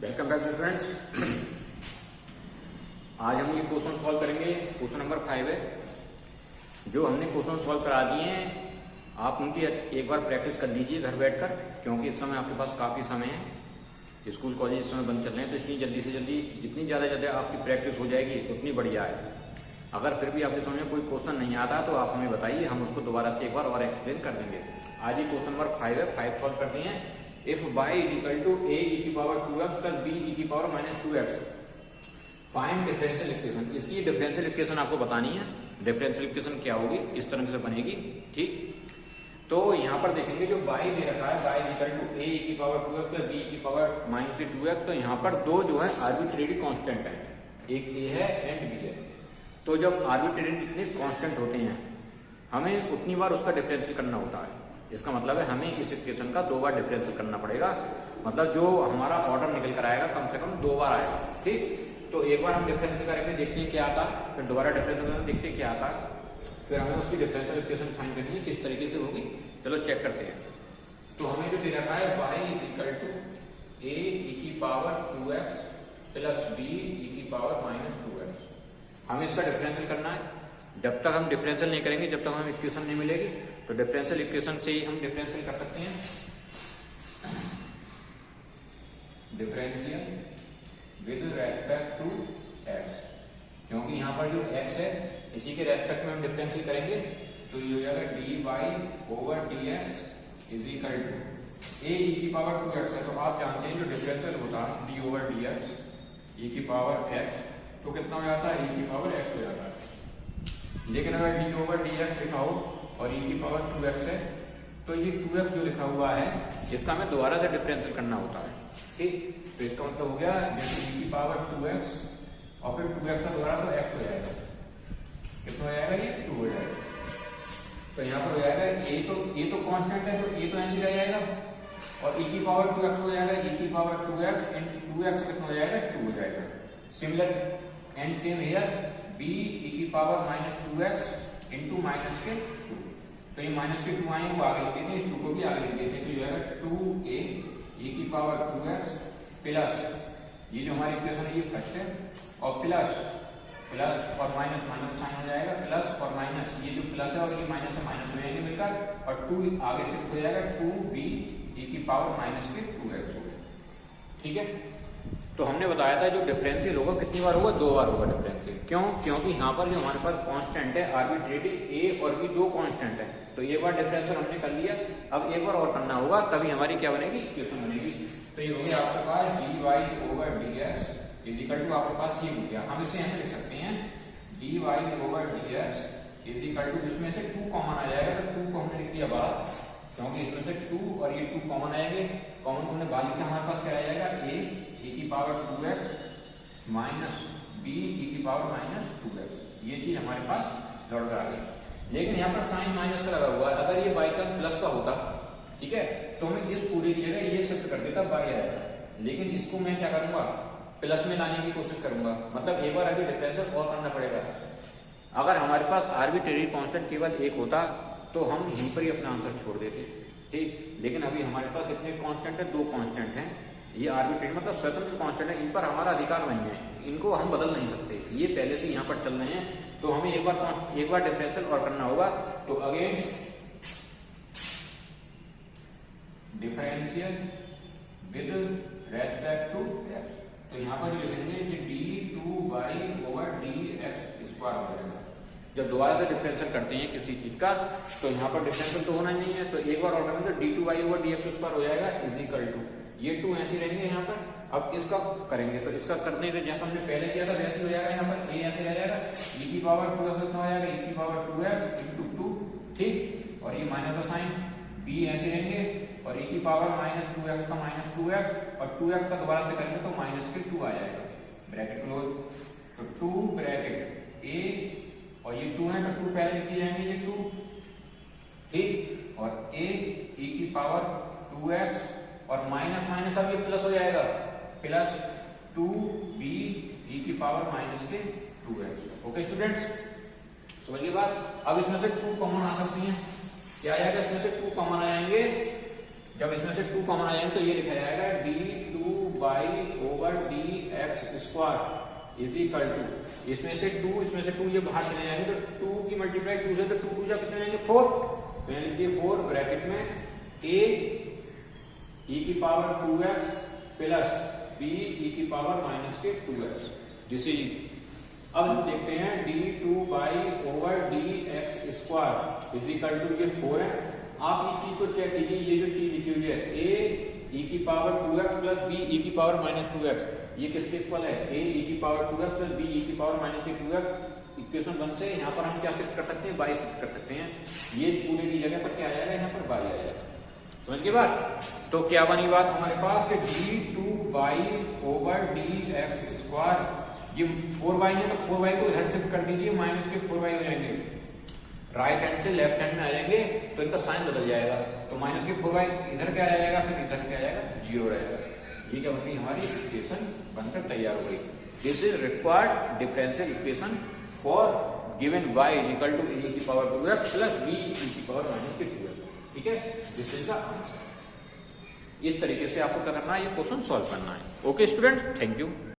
Welcome back students. आज हम ये क्वेश्चन सॉल्व करेंगे। क्वेश्चन नंबर 5 है। जो हमने क्वेश्चन सॉल्व करा दिए हैं आप उनकी एक बार प्रैक्टिस कर लीजिए घर बैठकर, क्योंकि इस समय आपके पास काफी समय है। स्कूल कॉलेज इस समय बंद चल रहे हैं, तो इसलिए जल्दी से जल्दी जितनी ज्यादा आपकी प्रैक्टिस हो जाएगी उतनी बढ़िया है। अगर फिर भी आपके समझ में कोई क्वेश्चन नहीं आता तो आप हमें बताइए, हम उसको दोबारा से एक बार और एक्सप्लेन कर देंगे। आज ये क्वेश्चन नंबर 5 है। 5 सॉल्व करते हैं। If y equal to a e की power 2x plus b e की power minus 2x, find differential equation. इसकी डिफरेंशियल इक्वेशन आपको बतानी है। डिफरेंशियल इक्वेशन क्या होगी, किस तरह से बनेगी, ठीक। तो यहाँ पर देखेंगे जो y दे रखा है, y equal to a e की power 2x plus b e की पावर माइनस 2x, तो यहाँ पर दो जो है आर्बिट्रेरी कांस्टेंट है, एक a है एंड b है। तो जब आर्बिट्रेरी जितने कांस्टेंट होते हैं हमें उतनी बार उसका डिफरेंशियल करना होता है। इसका मतलब है हमें इस इक्वेशन का 2 बार डिफरेंशियल करना पड़ेगा। मतलब जो हमारा ऑर्डर निकल कर आएगा कम से कम 2 बार आएगा, ठीक। तो एक बार हम डिफरेंशियल करेंगे, देखते हैं क्या आता, फिर दोबारा डिफरेंशियल करेंगे, देखते हैं क्या आता, फिर हमें उसकी डिफरेंशियल इक्वेशन फाइंड करनी है, किस तरीके से होगी। चलो चेक करते हैं। तो हमें जो दे रखा है y equal to a e की power 2x plus b e की पावर माइनस 2x, हमें इसका डिफरेंशियल करना है। जब तक हम डिफरेंशियल नहीं करेंगे, जब तक हमें इक्वेशन नहीं मिलेगी, तो डिफरेंशियल इक्वेशन से ही हम डिफरेंशियल कर सकते हैं। Differential with respect to x, क्योंकि यहाँ पर जो x है इसी के रेस्पेक्ट में हम डिफरेंशियल करेंगे, तो ये हो जाएगा dy over dx is equal to a e की पावर 2x है। तो आप जानते हैं जो डिफरेंशियल होता है d ओवर dx e की पावर x, तो कितना हो जाता है e की पावर x हो जाता है। लेकिन अगर d ओवर dx लिखा हो और e की पावर 2x है, तो ये 2x जो लिखा हुआ है इसका हमें दोबारा से डिफरेंशियल करना होता है, ठीक। तो इसका मतलब हो गया जैसे e की पावर 2x और फिर 2x का दोबारा तो x हो जाएगा, कितना हो जाएगा, ये 2 हो जाएगा। तो यहाँ पर हो जाएगा a तो कांस्टेंट है, तो a तो ऐसे रह जाएगा, और e की पावर 2x हो जाएगा, e की पावर 2x इंटू 2x कितना हो जाएगा, 2 हो जाएगा। Similar and same here b e की power minus 2x into minus के 2, तो ये माइनस के 2 आए वो आगे लिख देते हैं, इस 2 को भी आगे लिख देते हैं, तो ये आएगा 2a e की पावर 2x प्लस ये जो हमारी इक्वेशन है ये फर्स्ट है, और प्लस और माइनस साइन हो जाएगा, प्लस और माइनस, ये जो प्लस है और ये माइनस है, माइनस हो जाएंगे मिलकर, और 2 आगे शिफ्ट हो जाएगा 2b e की पावर माइनस के 2x हो गया, ठीक है। तो हमने बताया था जो डिफरेंशियल होगा कितनी बार होगा, 2 बार होगा डिफरेंशियल। क्यों? क्योंकि यहाँ पर जो हमारे पास कांस्टेंट है आर्बिट्रेरी a और b, 2 कांस्टेंट है, तो एक बार डिफरेंशियल हमने कर लिया, अब एक बार और करना होगा, तभी हमारी क्या बनेगी, इक्वेशन बनेगी। तो ये हो गया आपके पास dy over dx is equal to, आपके पास ये हो गया। हम इसे ऐसे लिख सकते हैं dy over dx is equal to, इसमें से 2 कॉमन आ जाएगा, तो 2 को हमने लिख दिया बाहर, क्योंकि इसमें से 2 और ये 2 कॉमन आएंगे। कॉमन हमने बाहर लिखा, हमारे पास क्या आ जाएगा, a e की power 2x minus b e की पावर माइनस 2x, ये चीज हमारे पास लौट कर आ गई। लेकिन यहाँ पर साइन माइनस का लगा हुआ है, अगर ये बाई चांस प्लस का होता, ठीक है, तो मैं इस पूरी की जगह ये शिफ्ट कर देता, बाई आ जाता, लेकिन इसको मैं क्या करूंगा, प्लस में लाने की कोशिश करूंगा। मतलब एक बार अभी डिफरेंशियल और करना पड़ेगा। अगर हमारे पास आर्बिट्रेरी कांस्टेंट केवल एक होता तो हम यहीं पर ही अपना आंसर छोड़ देते, ठीक। लेकिन अभी हमारे पास कितने कांस्टेंट है, 2 कांस्टेंट हैं। ये आर्बिट्रेरी मतलब स्वतंत्र कांस्टेंट है, इन पर हमारा अधिकार नहीं है, इनको हम बदल नहीं सकते, ये पहले से यहाँ पर चल रहे हैं। तो हमें एक बार डिफरेंशियल और करना होगा। तो again differential with respect to x, तो यहाँ पर जो लिखेंगे कि d2y ओवर dx स्क्वायर हो जाएगा। जब दोबारा से डिफरेंशियल करते हैं किसी चीज का, तो यहाँ पर डिफरेंशियल तो होना नहीं है, तो एक बार और करेंगे, d2y ओवर dx स्क्वायर हो जाएगा इज इक्वल टू, ये 2 ऐसे रहेंगे यहाँ पर। अब इसका करेंगे, तो इसका करने के जैसा हमने पहले किया था वैसे हो जाएगा, यहाँ पर a ऐसे रह जाएगा, e की पावर 2x कितना हो जाएगा, e की पावर 2x इंटू 2, ठीक, और ये माइनस का साइन, b ऐसे रहेंगे, और e की पावर माइनस 2x का माइनस 2x, और 2x का दोबारा से करेंगे तो माइनस के 2 आ जाएगा, ब्रैकेट क्लोज। तो 2 ब्रैकेट a, और ये 2 है तो 2 पहले लिख दिए जाएंगे, ये 2, ठीक, और a e की पावर 2x और माइनस माइनस अब ये प्लस हो जाएगा, प्लस 2b e की पावर माइनस के 2x। ओके स्टूडेंट्स, समझिए बात। अब इसमें से 2 कॉमन आ सकती हैं, क्या आ जाएगा, इसमें से 2 कॉमन आ जाएंगे। जब इसमें से 2 कॉमन आ जाएंगे तो ये लिखा जाएगा d2 by over D X squared is equal to, इसमें से टू ये बाहर चले जाएंगे तो 2 की मल्टीप्लाई 2 से, तो 2 जा कितने जाएंगे 4, तो यानी कि 4 ब्रैकेट में a e की power 2x plus b e की पावर माइनस के 2x, दिस इज। अब हम देखते हैं d2 by over D X squared is equal to, ये 4 है। आप इस चीज को चेक कीजिए, ये जो चीज लिखी हुई है a e की power 2x plus b e की पावर माइनस 2x, ये किसके इक्वल है, a e की power 2x plus b e की पावर माइनस के 2x। इक्वेशन 1 से यहाँ पर हम क्या शिफ्ट कर सकते हैं, y शिफ्ट कर सकते हैं। ये पूरे की जगह पर क्या आ जाएगा, यहाँ पर y आ जाएगा। समझ गए बात? तो क्या बनी बात हमारे पास कि d2 by over D X square, ये 4y है तो 4y को इधर शिफ्ट कर दीजिए, माइनस के 4y हो जाएंगे, राइट हैंड से लेफ्ट हैंड में आ जाएंगे तो इनका साइन बदल जाएगा, तो माइनस के 4y इधर क्या आ जाएगा, फिर इधर क्या आ जाएगा, 0 रहेगा। ये क्या बन गई हमारी इक्वेशन बनकर तैयार हो गई। This is required differential equation for given y is equal to a की power 2x plus b e की पावर माइनस के 2x। ठीक है, दिस इज द आंसर। इस तरीके से आपको क्या करना है, ये क्वेश्चन सॉल्व करना है। Okay student, thank you.